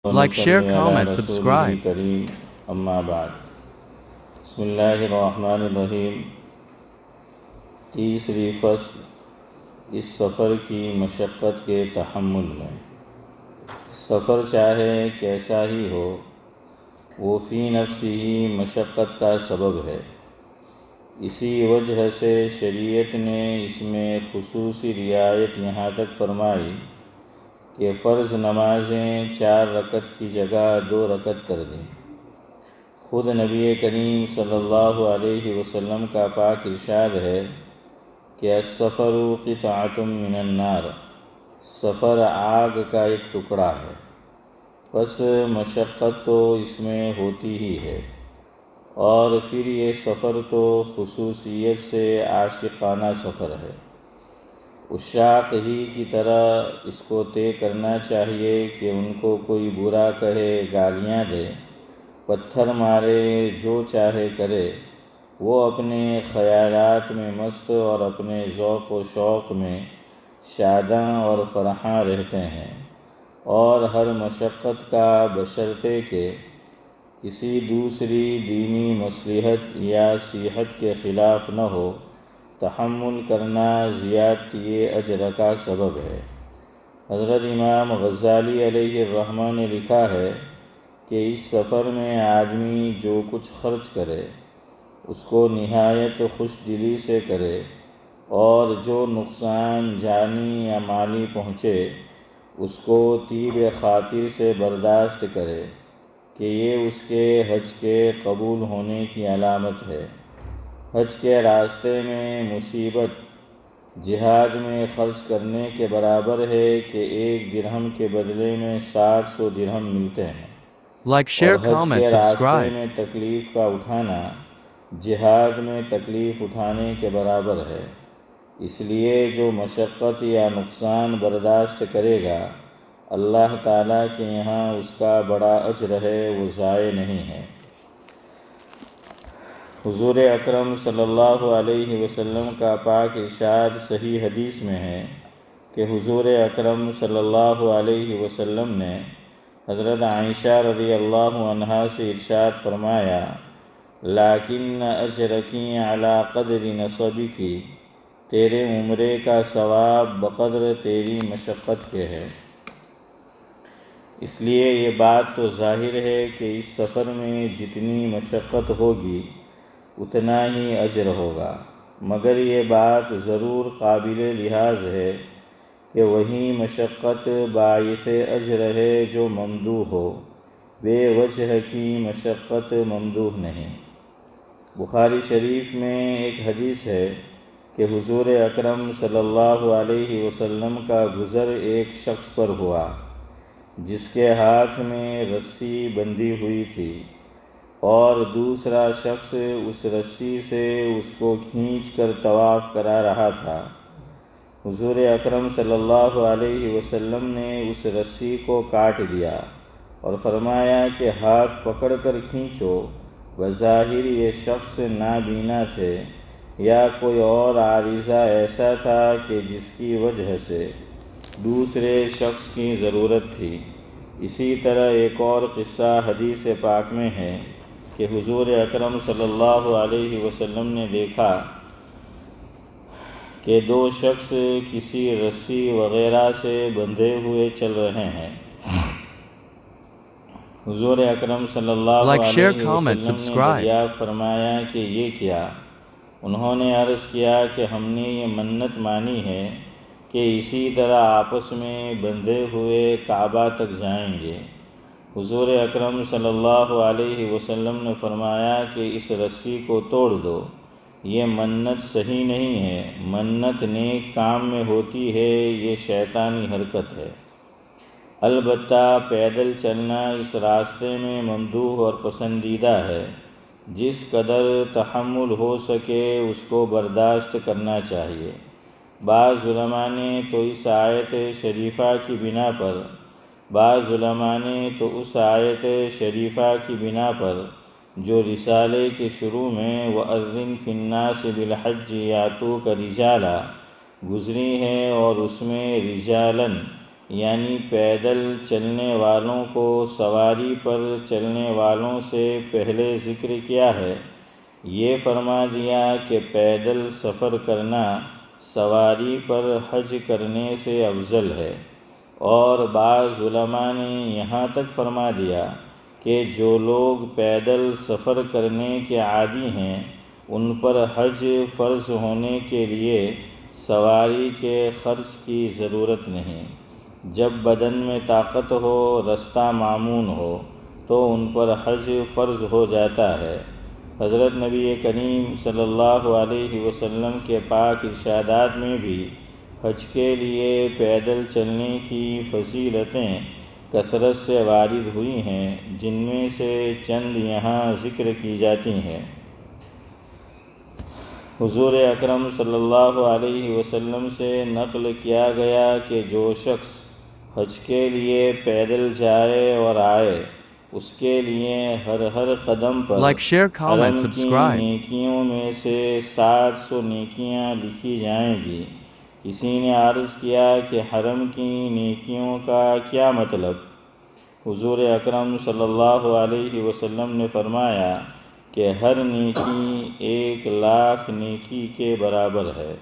Like, share, comment, رسوله subscribe. کریم اما بعد بسم اللہ الرحمن الرحیم۔ تیسری فصل، اس سفر کی مشقت کے تحمل میں۔ سفر چاہے کیسا ہی ہو، وہ فی نفسہ ہی مشقت کا سبب ہے۔ اسی وجہ سے شریعت نے اس میں خصوصی رعایت یہاں تک فرمائی کہ فرض نمازیں 4 رکعت کی جگہ 2 رکعت کر دیں۔ خود نبی کریم صلی اللہ علیہ وسلم کا پاک ارشاد ہے کہ السفر قطعۃ من النار، سفر آگ کا ایک ٹکڑا ہے، پس مشقت تو اس میں ہوتی ہی ہے، اور پھر یہ سفر تو خصوصیت سے عاشقانہ سفر ہے۔ عشاق ہی کی طرح اس کو طے کرنا چاہیے کہ ان کو کوئی برا کہے، گالیاں دے، پتھر مارے، جو چاہے کرے، وہ اپنے خیالات میں مست اور اپنے ذوق و شوق میں شاداں اور فرحاں رہتے ہیں، اور ہر مشقت کا بشرطے کہ کسی دوسری دینی مصلحت یا صحت کے خلاف نہ ہو، تحمل کرنا زیادتی اجر کا سبب ہے۔ حضرت امام غزالی علیہ الرحمہ نے لکھا ہے کہ اس سفر میں آدمی جو کچھ خرچ کرے اس کو نہایت خوش دلی سے کرے، اور جو نقصان جانی یا مالی پہنچے اس کو طیب خاطر سے برداشت کرے کہ یہ اس کے حج کے قبول ہونے کی علامت ہے۔ حج کے راستے میں مصیبت جہاد میں خرچ کرنے کے برابر ہے کہ 1 درہم کے بدلے میں 700 درہم ملتے ہیں، Like, اور share, حج comment, کے راستے subscribe. میں تکلیف کا اٹھانا جہاد میں تکلیف اٹھانے کے برابر ہے۔ اس لیے جو مشقت یا نقصان برداشت کرے گا، اللہ تعالیٰ کے یہاں اس کا بڑا اجر ہے، وہ ضائع نہیں ہے۔ حضور اکرم صلی اللہ علیہ وسلم کا پاک ارشاد صحیح حدیث میں ہے کہ حضور اکرم صلی اللہ علیہ وسلم نے حضرت عائشہ رضی اللہ عنہا سے ارشاد فرمایا، لیکن اجرکی علی قدر نصبکی، تیرے عمرے کا ثواب بقدر تیری مشقت کے ہے۔ اس لیے یہ بات تو ظاہر ہے کہ اس سفر میں جتنی مشقت ہوگی اتنا ہی اجر ہوگا، مگر یہ بات ضرور قابل لحاظ ہے کہ وہی مشقت باعث اجر ہے جو ممدوح ہو، بے وجہ کی مشقت ممدوح نہیں۔ بخاری شریف میں ایک حدیث ہے کہ حضور اکرم صلی اللہ علیہ وسلم کا گزر ایک شخص پر ہوا جس کے ہاتھ میں رسی بندھی ہوئی تھی، اور دوسرا شخص اس رسی سے اس کو کھینچ کر طواف کرا رہا تھا۔ حضور اکرم صلی اللہ علیہ وسلم نے اس رسی کو کاٹ دیا اور فرمایا کہ ہاتھ پکڑ کر کھینچو۔ بظاہر یہ شخص نابینا تھے یا کوئی اور عارضہ ایسا تھا کہ جس کی وجہ سے دوسرے شخص کی ضرورت تھی۔ اسی طرح ایک اور قصہ حدیث پاک میں ہے کہ حضور اکرم صلی اللہ علیہ وسلم نے دیکھا کہ 2 شخص کسی رسی وغیرہ سے بندھے ہوئے چل رہے ہیں۔ حضور اکرم صلی اللہ Like, share, علیہ comment, وسلم نے subscribe. دریافت فرمایا کہ یہ کیا؟ انہوں نے عرض کیا کہ ہم نے یہ منت مانی ہے کہ اسی طرح آپس میں بندھے ہوئے کعبہ تک جائیں گے۔ حضور اکرم صلی اللہ علیہ وسلم نے فرمایا کہ اس رسی کو توڑ دو، یہ منت صحیح نہیں ہے، منت نیک کام میں ہوتی ہے، یہ شیطانی حرکت ہے۔ البتہ پیدل چلنا اس راستے میں ممدوح اور پسندیدہ ہے، جس قدر تحمل ہو سکے اس کو برداشت کرنا چاہیے۔ بعض علماء نے تو اس آیت شریفہ کی بنا پر اس آیت شریفہ کی بنا پر جو رسالے کے شروع میں وَأَذِّن فِي النَّاسِ بِالْحَجِّ يَأْتُوكَ رِجَالًا گزری ہے، اور اس میں رجالن یعنی پیدل چلنے والوں کو سواری پر چلنے والوں سے پہلے ذکر کیا ہے، یہ فرما دیا کہ پیدل سفر کرنا سواری پر حج کرنے سے افضل ہے، اور بعض علماء نے یہاں تک فرما دیا کہ جو لوگ پیدل سفر کرنے کے عادی ہیں ان پر حج فرض ہونے کے لیے سواری کے خرچ کی ضرورت نہیں۔ جب بدن میں طاقت ہو، رستہ معمون ہو تو ان پر حج فرض ہو جاتا ہے۔ حضرت نبی کریم صلی اللہ علیہ وسلم کے پاک ارشادات میں بھی حج کے لیے پیدل چلنے کی فضیلتیں کثرت سے وارد ہوئی ہیں، جن میں سے چند یہاں ذکر کی جاتی ہیں۔ حضور اکرم صلی اللہ علیہ وسلم سے نقل کیا گیا کہ جو شخص حج کے لیے پیدل جائے اور آئے، اس کے لیے ہر قدم پر Like, share, comment, حرم کی subscribe. نیکیوں میں سے 700 نیکیاں لکھی جائیں گی۔ کسی نے عرض کیا کہ حرم کی نیکیوں کا کیا مطلب؟ حضور اکرم صلی اللہ علیہ وسلم نے فرمایا کہ ہر نیکی 1,00,000 نیکی کے برابر ہے۔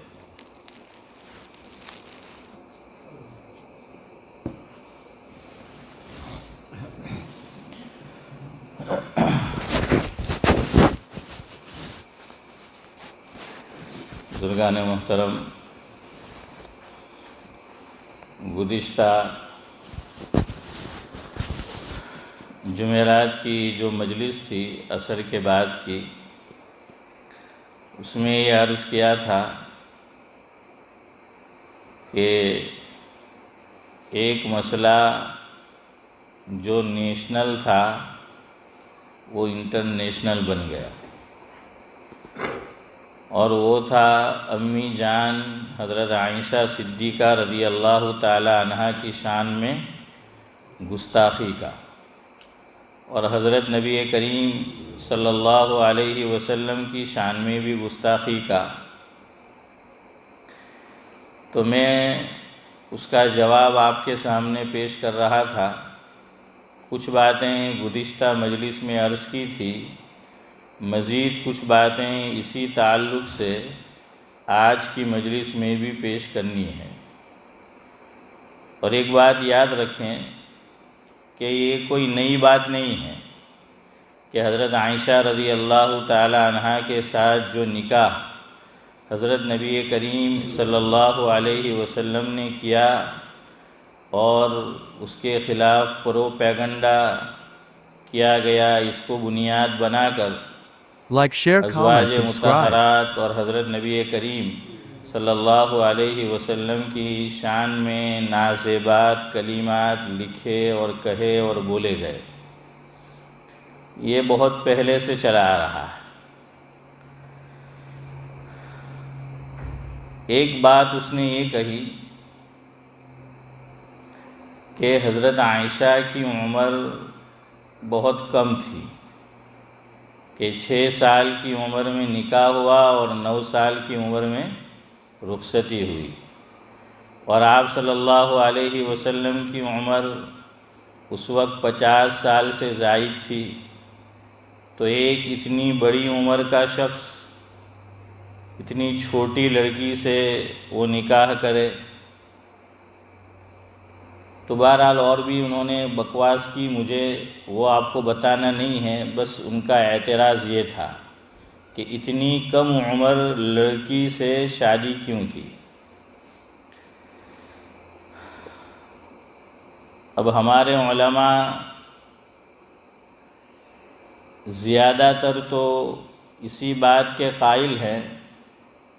بزرگان محترم، گزشتہ جمعرات کی جو مجلس تھی عصر کے بعد کی، اس میں یہ عرض کیا تھا کہ ایک مسئلہ جو نیشنل تھا وہ انٹرنیشنل بن گیا، اور وہ تھا امی جان حضرت عائشہ صدیقہ رضی اللہ تعالی عنہا کی شان میں گستاخی کا، اور حضرت نبی کریم صلی اللہ علیہ وسلم کی شان میں بھی گستاخی کا۔ تو میں اس کا جواب آپ کے سامنے پیش کر رہا تھا۔ کچھ باتیں گزشتہ مجلس میں عرض کی تھی، مزید کچھ باتیں اسی تعلق سے آج کی مجلس میں بھی پیش کرنی ہے۔ اور ایک بات یاد رکھیں کہ یہ کوئی نئی بات نہیں ہے کہ حضرت عائشہ رضی اللہ تعالی عنہا کے ساتھ جو نکاح حضرت نبی کریم صلی اللہ علیہ وسلم نے کیا اور اس کے خلاف پروپیگنڈا کیا گیا، اس کو بنیاد بنا کر Like, share, comment, ازواج subscribe. مطہرات اور حضرت نبی کریم صلی اللہ علیہ وسلم کی شان میں نازیبات کلمات لکھے اور کہے اور بولے گئے، یہ بہت پہلے سے چلا آ رہا ہے۔ ایک بات اس نے یہ کہی کہ حضرت عائشہ کی عمر بہت کم تھی، کہ 6 سال کی عمر میں نکاح ہوا اور 9 سال کی عمر میں رخصتی ہوئی، اور آپ صلی اللہ علیہ وسلم کی عمر اس وقت 50 سال سے زائد تھی۔ تو ایک اتنی بڑی عمر کا شخص اتنی چھوٹی لڑکی سے وہ نکاح کرے، تو بہرحال اور بھی انہوں نے بکواس کی، مجھے وہ آپ کو بتانا نہیں ہے، بس ان کا اعتراض یہ تھا کہ اتنی کم عمر لڑکی سے شادی کیوں کی۔ اب ہمارے علماء زیادہ تر تو اسی بات کے قائل ہیں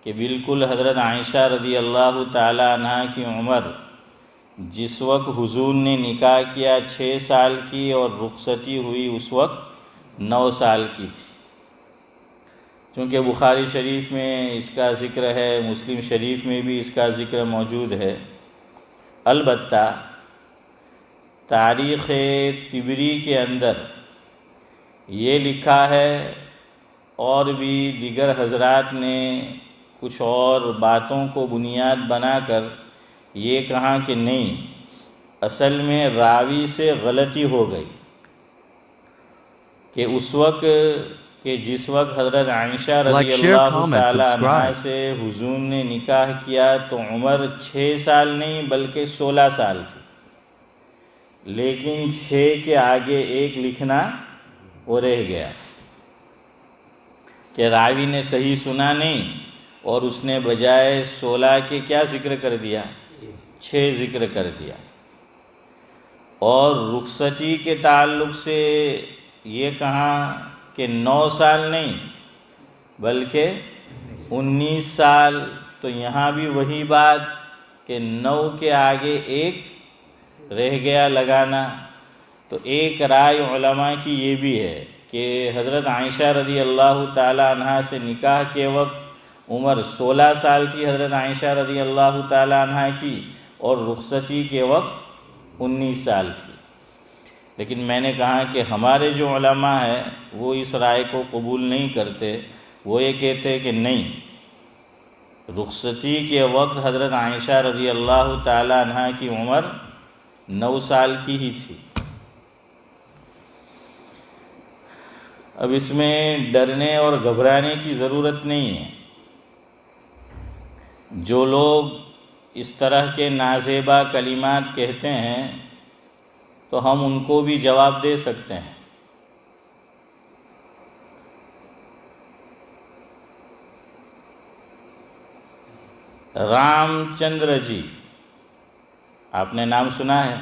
کہ بالکل حضرت عائشہ رضی اللہ تعالی عنہا کی عمر جس وقت حضور نے نکاح کیا 6 سال کی اور رخصتی ہوئی اس وقت 9 سال کی تھی۔ چونکہ بخاری شریف میں اس کا ذکر ہے، مسلم شریف میں بھی اس کا ذکر موجود ہے۔ البتہ تاریخ طبری کے اندر یہ لکھا ہے، اور بھی دیگر حضرات نے کچھ اور باتوں کو بنیاد بنا کر یہ کہا کہ نہیں، اصل میں راوی سے غلطی ہو گئی کہ اس وقت کہ جس وقت حضرت عائشہ Like, رضی share, اللہ comment, تعالی عنہ subscribe. سے حضور نے نکاح کیا تو عمر 6 سال نہیں بلکہ 16 سال تھی، لیکن 6 کے آگے 1 لکھنا وہ رہ گیا کہ راوی نے صحیح سنا نہیں، اور اس نے بجائے 16 کے کیا ذکر کر دیا، 6 ذکر کر دیا۔ اور رخصتی کے تعلق سے یہ کہا کہ 9 سال نہیں بلکہ 19 سال، تو یہاں بھی وہی بات کہ 9 کے آگے 1 رہ گیا لگانا۔ تو ایک رائے علماء کی یہ بھی ہے کہ حضرت عائشہ رضی اللہ تعالی عنہ سے نکاح کے وقت عمر 16 سال تھی حضرت عائشہ رضی اللہ تعالی عنہ کی، اور رخصتی کے وقت 19 سال تھی۔ لیکن میں نے کہا کہ ہمارے جو علماء ہیں وہ اس رائے کو قبول نہیں کرتے، وہ یہ کہتے کہ نہیں، رخصتی کے وقت حضرت عائشہ رضی اللہ تعالی عنہ کی عمر 9 سال کی ہی تھی۔ اب اس میں ڈرنے اور گھبرانے کی ضرورت نہیں ہے۔ جو لوگ اس طرح کے نازیبا کلمات کہتے ہیں تو ہم ان کو بھی جواب دے سکتے ہیں۔ رام چندر جی، آپ نے نام سنا ہے،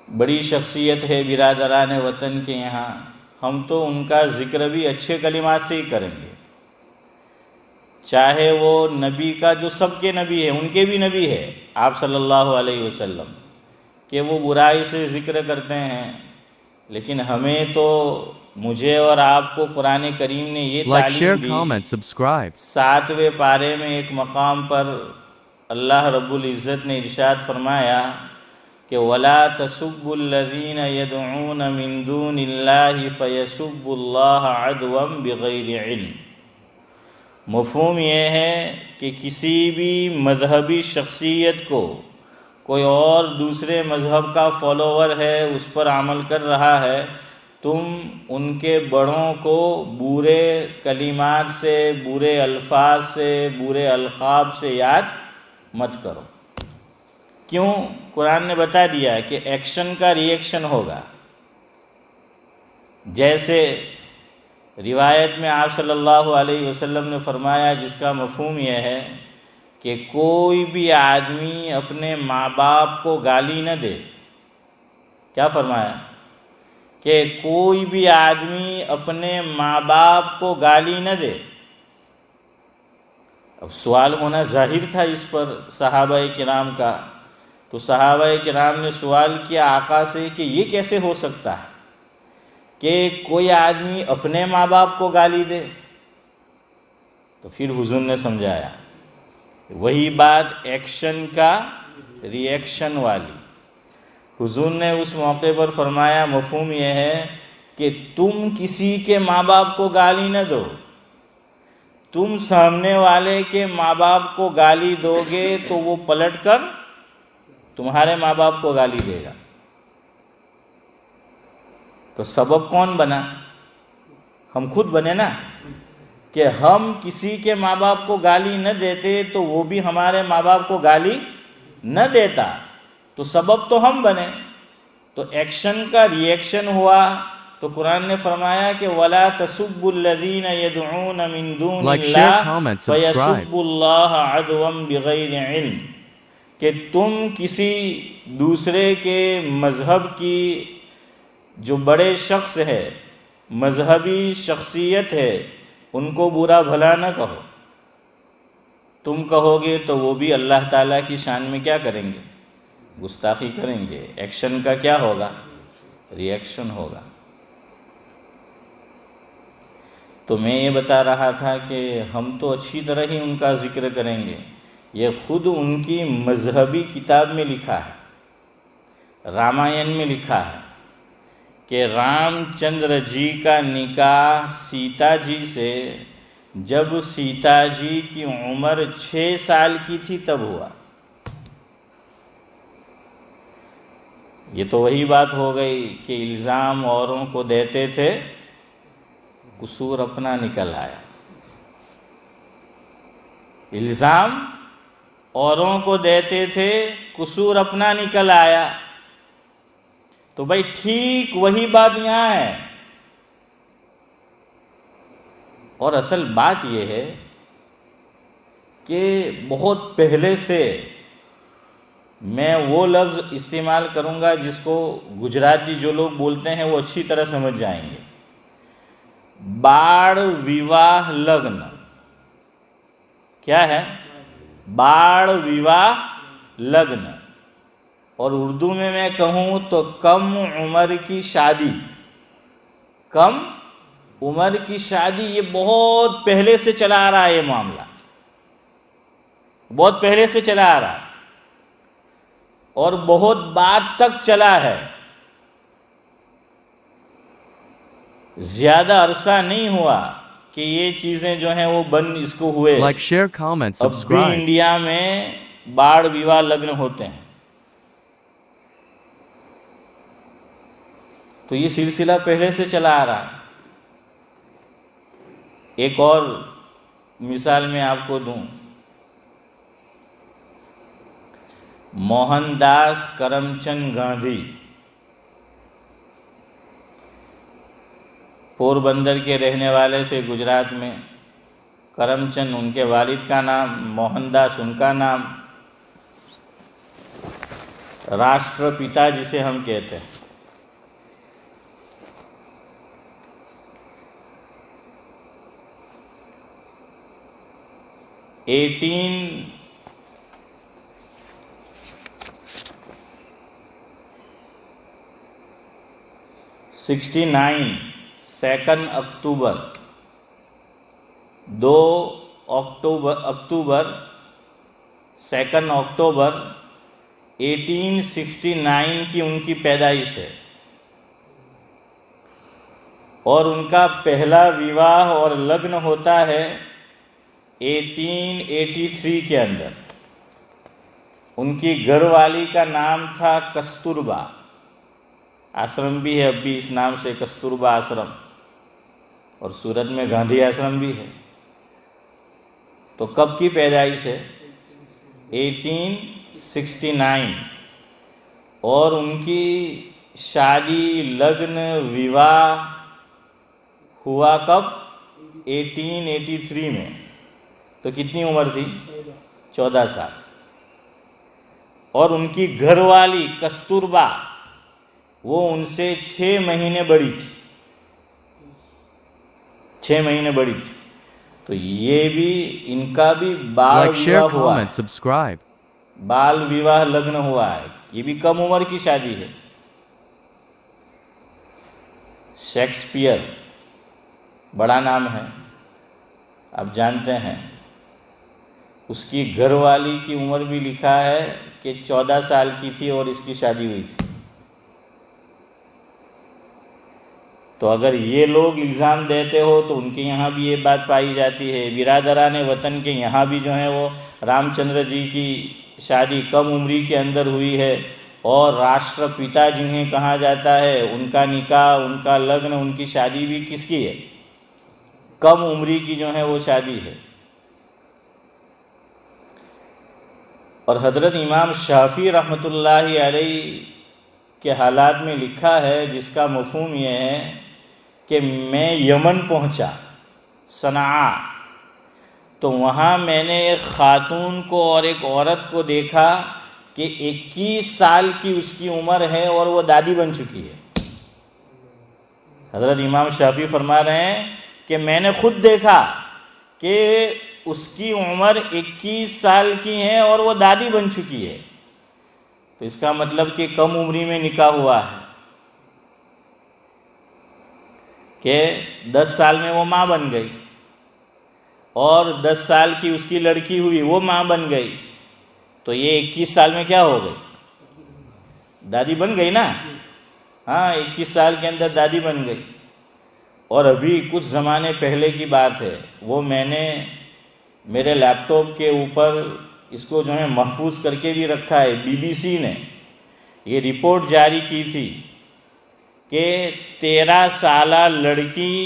بڑی شخصیت ہے برادران وطن کے یہاں، ہم تو ان کا ذکر بھی اچھے کلمات سے ہی کریں گے، چاہے وہ نبی کا جو سب کے نبی ہے، ان کے بھی نبی ہے آپ صلی اللہ علیہ وسلم، کہ وہ برائی سے ذکر کرتے ہیں، لیکن ہمیں تو، مجھے اور آپ کو قرآن کریم نے یہ Like, share, تعلیم دی۔ comment, subscribe. 7ویں پارے میں ایک مقام پر اللہ رب العزت نے ارشاد فرمایا کہ وَلَا تَسُبُّوا الَّذِينَ يَدْعُونَ مِن دُونِ اللَّهِ فَيَسُبُّوا اللَّهَ عَدْوًا بِغَيْرِ عِلْمٍ۔ مفہوم یہ ہے کہ کسی بھی مذہبی شخصیت کو کوئی اور دوسرے مذہب کا فالوور ہے، اس پر عمل کر رہا ہے، تم ان کے بڑوں کو برے کلمات سے، برے الفاظ سے، برے القاب سے یاد مت کرو۔ کیوں؟ قرآن نے بتا دیا کہ ایکشن کا ری ایکشن ہوگا۔ جیسے روایت میں آپ صلی اللہ علیہ وسلم نے فرمایا، جس کا مفہوم یہ ہے کہ کوئی بھی آدمی اپنے ماں باپ کو گالی نہ دے۔ کیا فرمایا؟ کہ کوئی بھی آدمی اپنے ماں باپ کو گالی نہ دے۔ اب سوال ہونا ظاہر تھا اس پر صحابہ کرام کا، تو صحابہ کرام نے سوال کیا آقا سے کہ یہ کیسے ہو سکتا ہے کہ کوئی آدمی اپنے ماں باپ کو گالی دے؟ تو پھر حضور نے سمجھایا، وہی بات ایکشن کا ری ایکشن والی۔ حضور نے اس موقع پر فرمایا، مفہوم یہ ہے کہ تم کسی کے ماں باپ کو گالی نہ دو، تم سامنے والے کے ماں باپ کو گالی دو گے تو وہ پلٹ کر تمہارے ماں باپ کو گالی دے گا۔ تو سبب کون بنا؟ ہم خود بنے نا، کہ ہم کسی کے ماں باپ کو گالی نہ دیتے تو وہ بھی ہمارے ماں باپ کو گالی نہ دیتا، تو سبب تو ہم بنے۔ تو ایکشن کا ری ایکشن ہوا، تو قرآن نے فرمایا کہ وَلَا تَسُبُّوا الَّذِينَ يَدْعُونَ مِن دُونِ Like, share, اللَّهِ comment, subscribe. فَيَسُبُّوا اللَّهَ عَدْوًا بِغَيْرِ عِلْمٍ، کہ تم کسی دوسرے کے مذہب کی جو بڑے شخص ہے، مذہبی شخصیت ہے، ان کو برا بھلا نہ کہو۔ تم کہو گے تو وہ بھی اللہ تعالیٰ کی شان میں کیا کریں گے؟ گستاخی کریں گے۔ ایکشن کا کیا ہوگا؟ ری ایکشن ہوگا۔ تو میں یہ بتا رہا تھا کہ ہم تو اچھی طرح ہی ان کا ذکر کریں گے، یہ خود ان کی مذہبی کتاب میں لکھا ہے، رامائن میں لکھا ہے کہ رام چندر جی کا نکاح سیتا جی سے جب سیتا جی کی عمر 6 سال کی تھی تب ہوا۔ یہ تو وہی بات ہو گئی کہ الزام اوروں کو دیتے تھے، قصور اپنا نکل آیا۔ الزام اوروں کو دیتے تھے، قصور اپنا نکل آیا۔ تو بھائی ٹھیک وہی بات یہاں ہے، اور اصل بات یہ ہے کہ بہت پہلے سے میں وہ لفظ استعمال کروں گا جس کو گجراتی جو لوگ بولتے ہیں وہ اچھی طرح سمجھ جائیں گے۔ باڑ ویواہ لگن کیا ہے؟ باڑ ویواہ لگن، اور اردو میں کہوں تو کم عمر کی شادی۔ کم عمر کی شادی، یہ بہت پہلے سے چلا آ رہا ہے، یہ معاملہ بہت پہلے سے چلا آ رہا ہے اور بہت بعد تک چلا ہے، زیادہ عرصہ نہیں ہوا کہ یہ چیزیں جو ہیں وہ اس کو ہوئے۔ Like, share, comment, اب بھی subscribe. انڈیا میں باڑ ویواہ لگن ہوتے ہیں۔ تو یہ سلسلہ پہلے سے چلا آ رہا ہے۔ ایک اور مثال میں آپ کو دوں، موہن داس کرم چند گاندھی پوربندر کے رہنے والے تھے گجرات میں۔ کرم چند ان کے والد کا نام، موہن داس ان کا نام، راشٹر پتا جسے ہم کہتے ہیں۔ ایٹین 69 2 اکتوبر 2 اکتوبر 2 اکتوبر 1869 کی ان کی پیدائش ہے، اور ان کا پہلا ویواہ اور لگن ہوتا ہے 1883 کے اندر۔ ان کی گھر والی کا نام تھا کستوربا، آشرم بھی ہے اب بھی اس نام سے، کستوربا آشرم، اور سورت میں گاندھی آشرم بھی ہے۔ تو کب کی پیدائش ہے؟ 1869، اور ان کی شادی لگن ویواہ ہوا کب؟ 1883 میں۔ تو کتنی عمر تھی؟ 14 سال۔ اور ان کی گھر والی کستوربا وہ ان سے 6 مہینے بڑی تھی، 6 مہینے بڑی تھی۔ تو یہ بھی ان کا بھی بال Like, share, ویواہ ہوا ہے، comment, subscribe. بال ویواہ لگن ہوا ہے، یہ بھی کم عمر کی شادی ہے۔ شیکسپیئر بڑا نام ہے، آپ جانتے ہیں، اس کی گھر والی کی عمر بھی لکھا ہے کہ 14 سال کی تھی اور اس کی شادی ہوئی تھی۔ تو اگر یہ لوگ الزام دیتے ہو تو ان کے یہاں بھی یہ بات پائی جاتی ہے۔ برادران وطن کے یہاں بھی جو ہیں وہ رام چندر جی کی شادی کم عمری کے اندر ہوئی ہے، اور راشٹر پتا جنہیں کہا جاتا ہے ان کا نکاح، ان کا لگن، ان کی شادی بھی کس کی ہے؟ کم عمری کی جو ہے وہ شادی ہے۔ اور حضرت امام شافعی رحمۃ اللہ علیہ کے حالات میں لکھا ہے، جس کا مفہوم یہ ہے کہ میں یمن پہنچا، صنعاء، تو وہاں میں نے ایک خاتون کو اور ایک عورت کو دیکھا کہ 21 سال کی اس کی عمر ہے اور وہ دادی بن چکی ہے۔ حضرت امام شافعی فرما رہے ہیں کہ میں نے خود دیکھا کہ اس کی عمر 21 سال کی ہے اور وہ دادی بن چکی ہے۔ تو اس کا مطلب کہ کم عمری میں نکاح ہوا ہے، کہ 10 سال میں وہ ماں بن گئی، اور 10 سال کی اس کی لڑکی ہوئی، وہ ماں بن گئی، تو یہ 21 سال میں کیا ہو گئی؟ دادی بن گئی نا۔ ہاں، 21 سال کے اندر دادی بن گئی۔ اور ابھی کچھ زمانے پہلے کی بات ہے، وہ میں نے میرے لیپ ٹاپ کے اوپر اس کو جو ہے محفوظ کر کے بھی رکھا ہے، BBC نے یہ رپورٹ جاری کی تھی کہ 13 سالہ لڑکی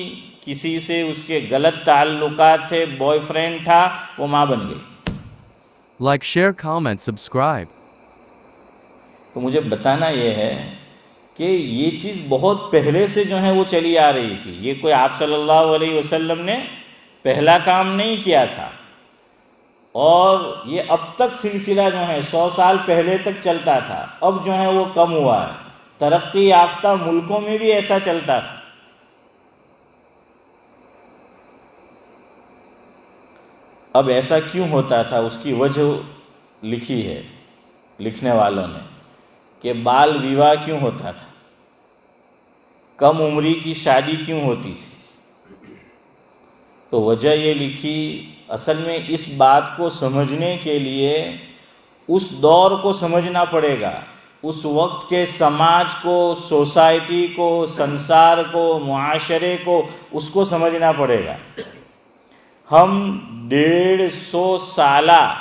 کسی سے اس کے غلط تعلقات تھے، بوائے فرینڈ تھا، وہ ماں بن گئی. Like, share, comment, subscribe. تو مجھے بتانا یہ ہے کہ یہ چیز بہت پہلے سے جو ہے وہ چلی آ رہی تھی. یہ کوئی آپ صلی اللہ علیہ وسلم نے پہلا کام نہیں کیا تھا، اور یہ اب تک سلسلہ جو ہے 100 سال پہلے تک چلتا تھا. اب جو ہے وہ کم ہوا ہے. ترقی یافتہ ملکوں میں بھی ایسا چلتا تھا. اب ایسا کیوں ہوتا تھا؟ اس کی وجہ لکھی ہے لکھنے والوں نے کہ بال ویواہ کیوں ہوتا تھا، کم عمری کی شادی کیوں ہوتی تھی. تو وجہ یہ لکھی، اصل میں اس بات کو سمجھنے کے لیے اس دور کو سمجھنا پڑے گا، اس وقت کے سماج کو، سوسائٹی کو، سنسار کو، معاشرے کو، اس کو سمجھنا پڑے گا. ہم 150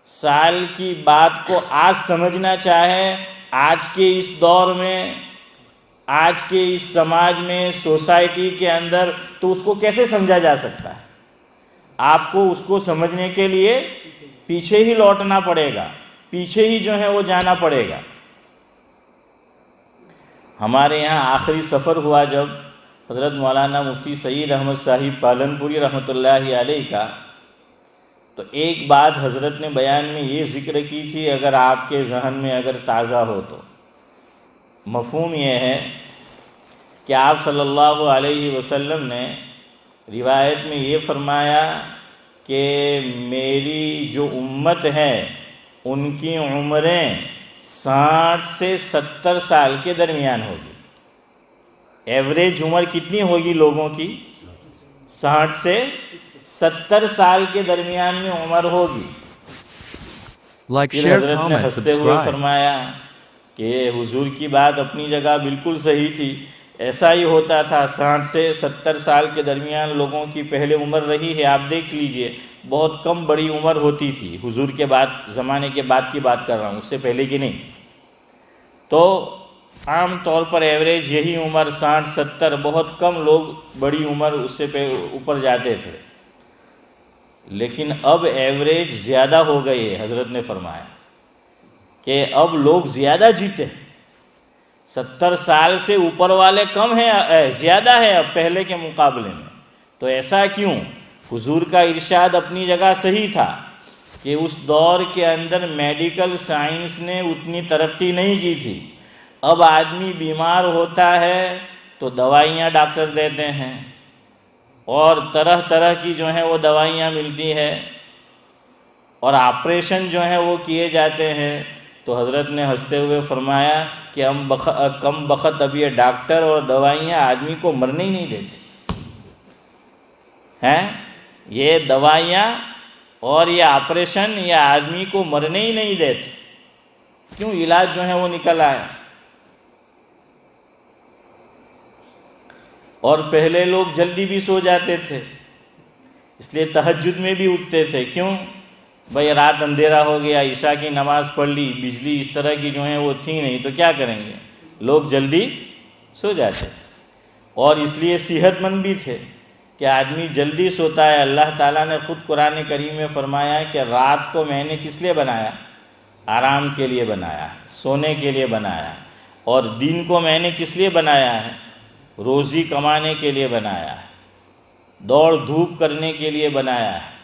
سال کی بات کو آج سمجھنا چاہیں، آج کے اس دور میں، آج کے اس سماج میں، سوسائٹی کے اندر، تو اس کو کیسے سمجھا جا سکتا ہے؟ آپ کو اس کو سمجھنے کے لیے پیچھے ہی لوٹنا پڑے گا، پیچھے ہی جو ہے وہ جانا پڑے گا. ہمارے یہاں آخری سفر ہوا جب حضرت مولانا مفتی سعید احمد صاحب پالنپوری رحمۃ اللہ علیہ کا، تو ایک بات حضرت نے بیان میں یہ ذکر کی تھی، اگر آپ کے ذہن میں اگر تازہ ہو تو. مفہوم یہ ہے کہ آپ صلی اللہ علیہ وسلم نے روایت میں یہ فرمایا کہ میری جو امت ہے ان کی عمریں 60 سے 70 سال کے درمیان ہوگی. ایوریج عمر کتنی ہوگی لوگوں کی؟ 60 سے 70 سال کے درمیان میں عمر ہوگی. Like, پھر share, حضرت نے comment, ہنستے ہوئے subscribe. فرمایا کہ حضور کی بات اپنی جگہ بالکل صحیح تھی. ایسا ہی ہوتا تھا، 60 سے 70 سال کے درمیان لوگوں کی پہلے عمر رہی ہے. آپ دیکھ لیجئے، بہت کم بڑی عمر ہوتی تھی. حضور کے بعد زمانے کے بعد کی بات کر رہا ہوں، اس سے پہلے کی نہیں. تو عام طور پر ایوریج یہی عمر 60-70، بہت کم لوگ بڑی عمر اس سے اوپر جاتے تھے. لیکن اب ایوریج زیادہ ہو گئی ہے. حضرت نے فرمایا کہ اب لوگ زیادہ جیتے ہیں. 70 سال سے اوپر والے کم ہیں، زیادہ ہیں اب پہلے کے مقابلے میں. تو ایسا کیوں؟ حضور کا ارشاد اپنی جگہ صحیح تھا کہ اس دور کے اندر میڈیکل سائنس نے اتنی ترقی نہیں کی تھی. اب آدمی بیمار ہوتا ہے تو دوائیاں ڈاکٹر دیتے ہیں، اور طرح طرح کی جو ہیں وہ دوائیاں ملتی ہیں، اور آپریشن جو ہیں وہ کیے جاتے ہیں. تو حضرت نے ہنستے ہوئے فرمایا کہ ہم کم بخت اب یہ ڈاکٹر اور دوائیاں آدمی کو مرنے ہی نہیں دیتی ہیں. یہ دوائیاں اور یہ آپریشن یہ آدمی کو مرنے ہی نہیں دیتے. کیوں؟ علاج جو ہے وہ نکل آیا. اور پہلے لوگ جلدی بھی سو جاتے تھے، اس لیے تہجد میں بھی اٹھتے تھے. کیوں؟ بھئی رات اندھیرا ہو گیا، عشاء کی نماز پڑھ لی، بجلی اس طرح کی جو ہیں وہ تھی نہیں، تو کیا کریں گے؟ لوگ جلدی سو جاتے تھے. اور اس لیے صحت مند بھی تھے کہ آدمی جلدی سوتا ہے. اللہ تعالیٰ نے خود قرآن کریم میں فرمایا کہ رات کو میں نے کس لیے بنایا؟ آرام کے لیے بنایا، سونے کے لیے بنایا. اور دن کو میں نے کس لیے بنایا ہے؟ روزی کمانے کے لیے بنایا ہے، دوڑ دھوپ کرنے کے لیے بنایا ہے.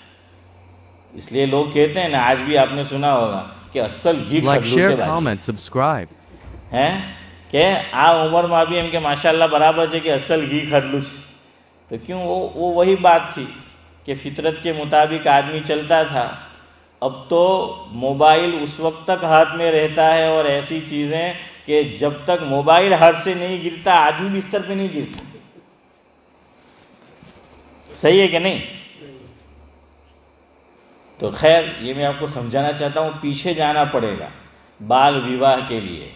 اس لیے لوگ کہتے ہیں نا، آج بھی آپ نے سنا ہوگا کہ اصل گھی Like, کھڈلو share, سے باجی comment, subscribe. ہیں کہ آ عمر میں بھی ہم کہ ماشاءاللہ برابر ہے کہ اصل گھی کھڈلو. تو کیوں؟ وہ وہی بات تھی کہ فطرت کے مطابق آدمی چلتا تھا. اب تو موبائل اس وقت تک ہاتھ میں رہتا ہے، اور ایسی چیزیں کہ جب تک موبائل ہاتھ سے نہیں گرتا آدمی بستر پہ نہیں گرتا. صحیح ہے کہ نہیں؟ تو خیر، یہ میں آپ کو سمجھانا چاہتا ہوں، پیچھے جانا پڑے گا بال ویواہ کے لیے.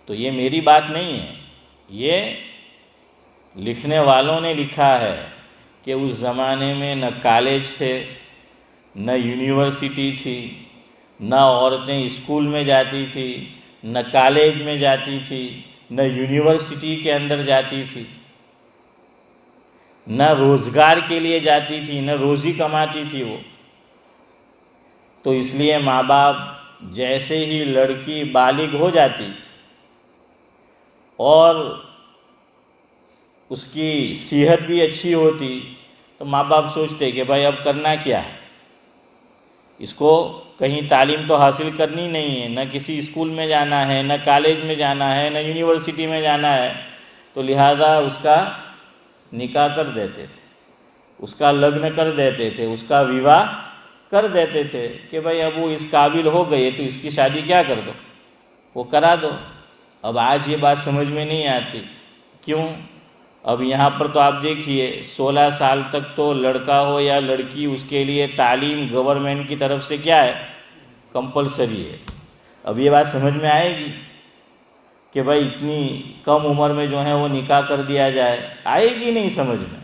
تو یہ میری بات نہیں ہے، یہ لکھنے والوں نے لکھا ہے کہ اس زمانے میں نہ کالج تھے، نہ یونیورسٹی تھی، نہ عورتیں اسکول میں جاتی تھی، نہ کالج میں جاتی تھی، نہ یونیورسٹی کے اندر جاتی تھی، نہ روزگار کے لیے جاتی تھی، نہ روزی کماتی تھی وہ. تو اس لیے ماں باپ جیسے ہی لڑکی بالغ ہو جاتی اور اس کی صحت بھی اچھی ہوتی تو ماں باپ سوچتے کہ بھائی اب کرنا کیا ہے، اس کو کہیں تعلیم تو حاصل کرنی نہیں ہے، نہ کسی اسکول میں جانا ہے، نہ کالج میں جانا ہے، نہ یونیورسٹی میں جانا ہے، تو لہٰذا اس کا نکاح کر دیتے تھے، اس کا لگن کر دیتے تھے، اس کا وواہ کر دیتے تھے کہ بھائی اب وہ اس قابل ہو گئے تو اس کی شادی کیا کر دو، وہ کرا دو. اب آج یہ بات سمجھ میں نہیں آتی. کیوں؟ اب یہاں پر تو آپ دیکھیے 16 سال تک تو لڑکا ہو یا لڑکی اس کے لیے تعلیم گورنمنٹ کی طرف سے کیا ہے، کمپلسری ہے. اب یہ بات سمجھ میں آئے گی کہ بھائی اتنی کم عمر میں جو ہے وہ نکاح کر دیا جائے؟ آئے گی نہیں سمجھ میں.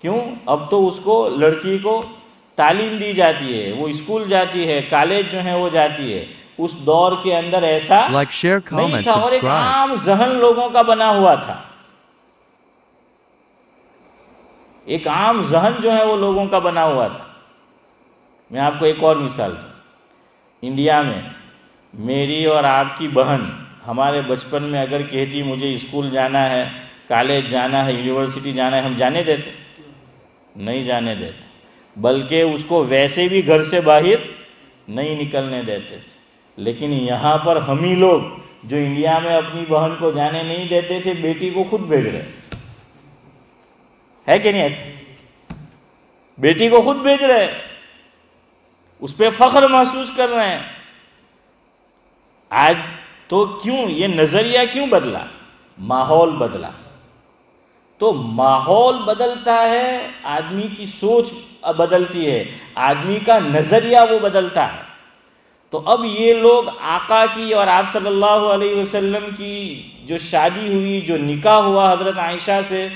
کیوں؟ اب تو اس کو لڑکی کو تعلیم دی جاتی ہے، وہ اسکول جاتی ہے، کالج جو ہے وہ جاتی ہے. اس دور کے اندر ایسا Like, share, نہیں comment, تھا اور ایک subscribe. عام ذہن لوگوں کا بنا ہوا تھا. ایک عام ذہن جو ہے وہ لوگوں کا بنا ہوا تھا. میں آپ کو ایک اور مثال دوں. انڈیا میں میری اور آپ کی بہن ہمارے بچپن میں اگر کہتی مجھے اسکول جانا ہے، کالج جانا ہے، یونیورسٹی جانا ہے، ہم جانے دیتے؟ نہیں جانے دیتے، بلکہ اس کو ویسے بھی گھر سے باہر نہیں نکلنے دیتے تھے. لیکن یہاں پر ہم ہی لوگ جو انڈیا میں اپنی بہن کو جانے نہیں دیتے تھے، بیٹی کو خود بھیج رہے ہے کہ نہیں؟ ایسے بیٹی کو خود بھیج رہے، اس پہ فخر محسوس کر رہے ہیں. آج تو کیوں یہ نظریہ کیوں بدلا؟ ماحول بدلا. تو ماحول بدلتا ہے، آدمی کی سوچ بدلتی ہے، آدمی کا نظریہ وہ بدلتا ہے. تو اب یہ لوگ آقا کی اور آپ صلی اللہ علیہ وسلم کی جو شادی ہوئی، جو نکاح ہوا حضرت عائشہ سے،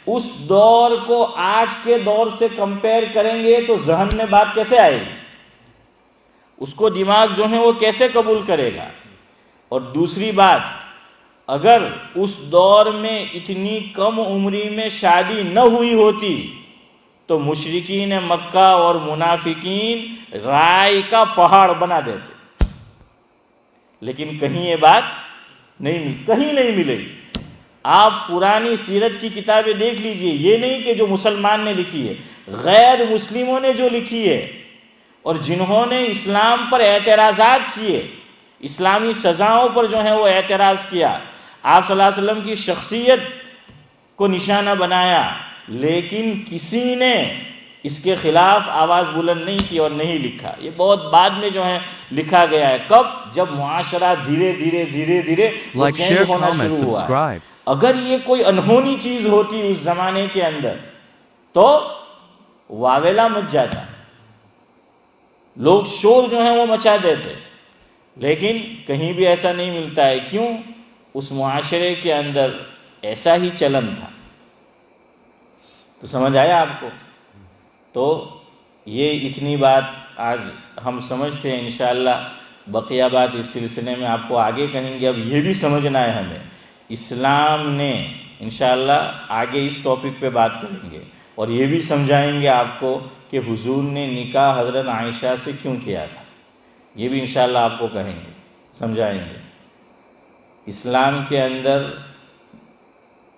اس دور کو آج کے دور سے کمپیئر کریں گے تو ذہن میں بات کیسے آئے گی؟ اس کو دماغ جو ہے وہ کیسے قبول کرے گا؟ اور دوسری بات، اگر اس دور میں اتنی کم عمری میں شادی نہ ہوئی ہوتی تو مشرکین مکہ اور منافقین رائے کا پہاڑ بنا دیتے. لیکن کہیں یہ بات کہیں نہیں ملے. آپ پرانی سیرت کی کتابیں دیکھ لیجئے، یہ نہیں کہ جو مسلمان نے لکھی ہے، غیر مسلموں نے جو لکھی ہے اور جنہوں نے اسلام پر اعتراضات کیے، اسلامی سزاؤں پر جو ہے وہ اعتراض کیا، آپ صلی اللہ علیہ وسلم کی شخصیت کو نشانہ بنایا، لیکن کسی نے اس کے خلاف آواز بلند نہیں کی اور نہیں لکھا. یہ بہت بعد میں جو ہے لکھا گیا ہے. کب؟ جب معاشرہ دھیرے دھیرے Like, چینج share, ہونا comment, شروع ہوا. subscribe. اگر یہ کوئی انہونی چیز ہوتی اس زمانے کے اندر تو واویلا مچ جاتا، لوگ شور جو ہیں وہ مچا دیتے. لیکن کہیں بھی ایسا نہیں ملتا ہے. کیوں؟ اس معاشرے کے اندر ایسا ہی چلن تھا. تو سمجھ آیا آپ کو؟ تو یہ اتنی بات آج ہم سمجھتے ہیں. انشاءاللہ بقیہ بات اس سلسلے میں آپ کو آگے کہیں گے. اب یہ بھی سمجھنا ہے ہمیں، اسلام نے انشاءاللہ آگے اس ٹاپک پہ بات کریں گے اور یہ بھی سمجھائیں گے آپ کو کہ حضور نے نکاح حضرت عائشہ سے کیوں کیا تھا. یہ بھی انشاءاللہ آپ کو کہیں گے، سمجھائیں گے. اسلام کے اندر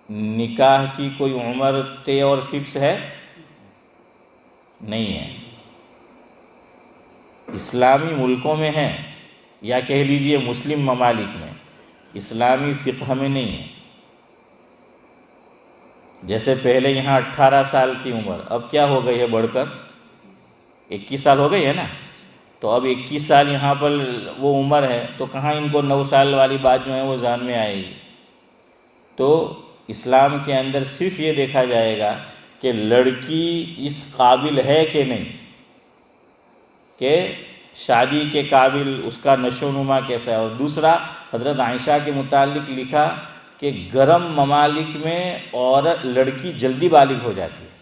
نکاح کی کوئی عمر طے اور فکس ہے؟ نہیں ہے. اسلامی ملکوں میں ہے یا کہہ لیجئے مسلم ممالک میں، اسلامی فقہ میں نہیں ہے. جیسے پہلے یہاں 18 سال کی عمر، اب کیا ہو گئی ہے بڑھ کر 21 سال ہو گئی ہے نا. تو اب 21 سال یہاں پر وہ عمر ہے، تو کہاں ان کو 9 سال والی بات جو ہے وہ ذہن میں آئے گی. تو اسلام کے اندر صرف یہ دیکھا جائے گا کہ لڑکی اس قابل ہے کہ نہیں، کہ شادی کے قابل، اس کا نشو و نما کیسا ہے. اور دوسرا، حضرت عائشہ کے متعلق لکھا کہ گرم ممالک میں عورت لڑکی جلدی بالغ ہو جاتی ہے،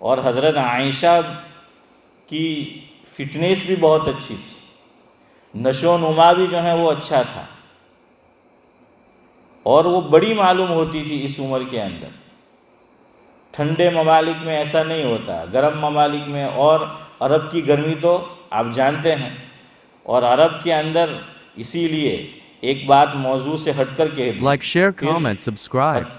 اور حضرت عائشہ کی فٹنس بھی بہت اچھی تھی. نشو و نما بھی جو ہے وہ اچھا تھا، اور وہ بڑی معلوم ہوتی تھی اس عمر کے اندر۔ ٹھنڈے ممالک میں ایسا نہیں ہوتا، گرم ممالک میں، اور عرب کی گرمی تو آپ جانتے ہیں، اور عرب کے اندر اسی لیے ایک بات موضوع سے ہٹ کر کے Like, share, پھر comment, subscribe.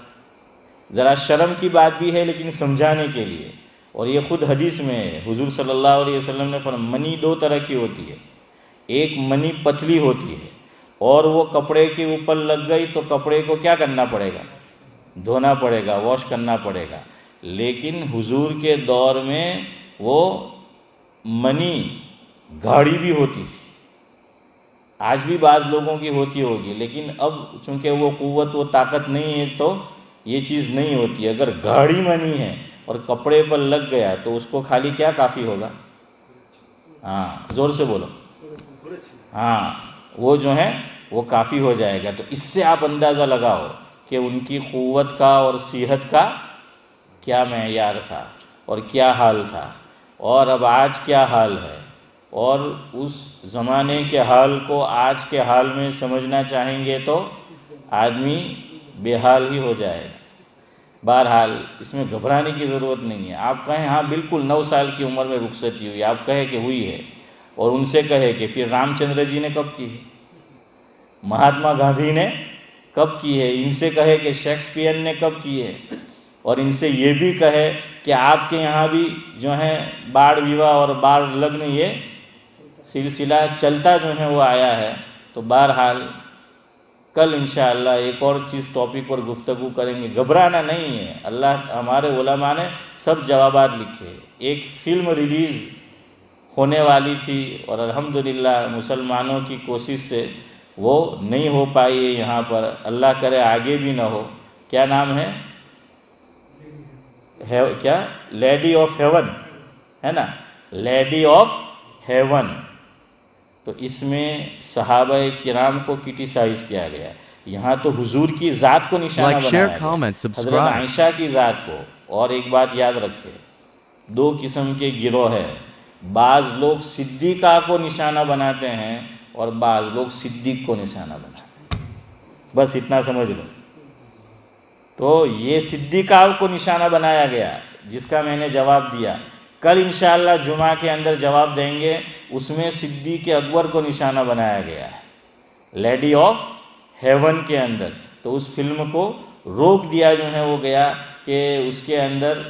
ذرا شرم کی بات بھی ہے لیکن سمجھانے کے لیے، اور یہ خود حدیث میں ہے، حضور صلی اللہ علیہ وسلم نے فرمایا منی دو طرح کی ہوتی ہے، ایک منی پتلی ہوتی ہے اور وہ کپڑے کے اوپر لگ گئی تو کپڑے کو کیا کرنا پڑے گا؟ دھونا پڑے گا، واش کرنا پڑے گا۔ لیکن حضور کے دور میں وہ منی گاڑھی بھی ہوتی تھی، آج بھی بعض لوگوں کی ہوتی ہوگی، لیکن اب چونکہ وہ قوت و طاقت نہیں ہے تو یہ چیز نہیں ہوتی۔ اگر گاڑھی منی ہے اور کپڑے پر لگ گیا تو اس کو خالی کیا کافی ہوگا؟ ہاں زور سے بولو، ہاں وہ جو ہے وہ کافی ہو جائے گا۔ تو اس سے آپ اندازہ لگاؤ کہ ان کی قوت کا اور صحت کا کیا معیار تھا اور کیا حال تھا، اور اب آج کیا حال ہے، اور اس زمانے کے حال کو آج کے حال میں سمجھنا چاہیں گے تو آدمی بے حال ہی ہو جائے گا۔ بہرحال اس میں گھبرانے کی ضرورت نہیں ہے۔ آپ کہیں ہاں بالکل 9 سال کی عمر میں رخصتی ہوئی، آپ کہیں کہ ہوئی ہے، اور ان سے کہے کہ پھر رام چندر جی نے کب کی ہے، مہاتما گاندھی نے کب کی ہے، ان سے کہے کہ شیکسپیئر نے کب کی ہے، اور ان سے یہ بھی کہے کہ آپ کے یہاں بھی جو ہے باڑ ویواہ اور باڑ لگن یہ سلسلہ چلتا جو ہے وہ آیا ہے۔ تو بہرحال کل انشاءاللہ ایک اور چیز ٹاپک پر گفتگو کریں گے۔ گھبرانا نہیں ہے، اللہ ہمارے علماء نے سب جوابات لکھے۔ ایک فلم ریلیز ہونے والی تھی اور الحمدللہ مسلمانوں کی کوشش سے وہ نہیں ہو پائی ہے یہاں پر، اللہ کرے آگے بھی نہ ہو۔ کیا نام ہے؟ کیا؟ لیڈی آف ہیون ہے نا، لیڈی آف ہیون۔ تو اس میں صحابہ کرام کو کرٹیسائز کیا گیا، یہاں تو حضور کی ذات کو نشانہ Like, بنایا share, گیا، comment, حضرت subscribe. عائشہ کی ذات کو۔ اور ایک بات یاد رکھے، 2 قسم کے گروہ ہے، بعض لوگ صدیقہ کو نشانہ بناتے ہیں اور بعض لوگ صدیق کو نشانہ بناتے ہیں، بس اتنا سمجھ لو۔ تو یہ صدیقہ کو نشانہ بنایا گیا جس کا میں نے جواب دیا، کل انشاءاللہ جمعہ کے اندر جواب دیں گے، اس میں صدیق اکبر کو نشانہ بنایا گیا ہے لیڈی آف ہیون کے اندر۔ تو اس فلم کو روک دیا جو ہے وہ گیا کہ اس کے اندر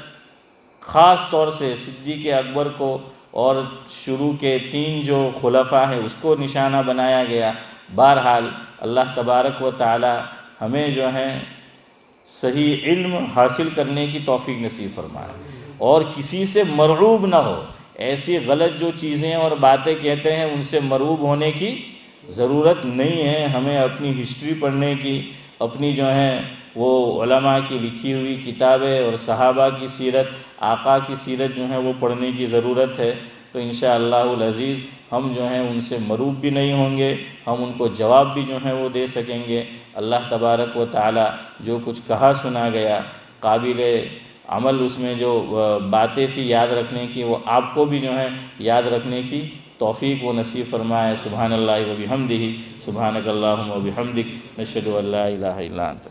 خاص طور سے صدیق اکبر کو اور شروع کے 3 جو خلفاء ہیں اس کو نشانہ بنایا گیا۔ بہرحال اللہ تبارک و تعالی ہمیں جو ہے صحیح علم حاصل کرنے کی توفیق نصیب فرمائے، اور کسی سے مرعوب نہ ہو۔ ایسی غلط جو چیزیں اور باتیں کہتے ہیں ان سے مرعوب ہونے کی ضرورت نہیں ہے۔ ہمیں اپنی ہسٹری پڑھنے کی، اپنی جو ہے وہ علماء کی لکھی ہوئی کتابیں اور صحابہ کی سیرت، آقا کی سیرت جو ہے وہ پڑھنے کی ضرورت ہے۔ تو انشاءاللہ العزیز ہم جو ہیں ان سے مرعوب بھی نہیں ہوں گے، ہم ان کو جواب بھی جو ہے وہ دے سکیں گے۔ اللہ تبارک و تعالی جو کچھ کہا سنا گیا قابل عمل، اس میں جو باتیں تھی یاد رکھنے کی، وہ آپ کو بھی جو ہے یاد رکھنے کی توفیق و نصیب فرمائے۔ سبحان اللہ و بحمدہ، سبحانک اللہم و بحمدک، نشہد ان لا الہ الا انت۔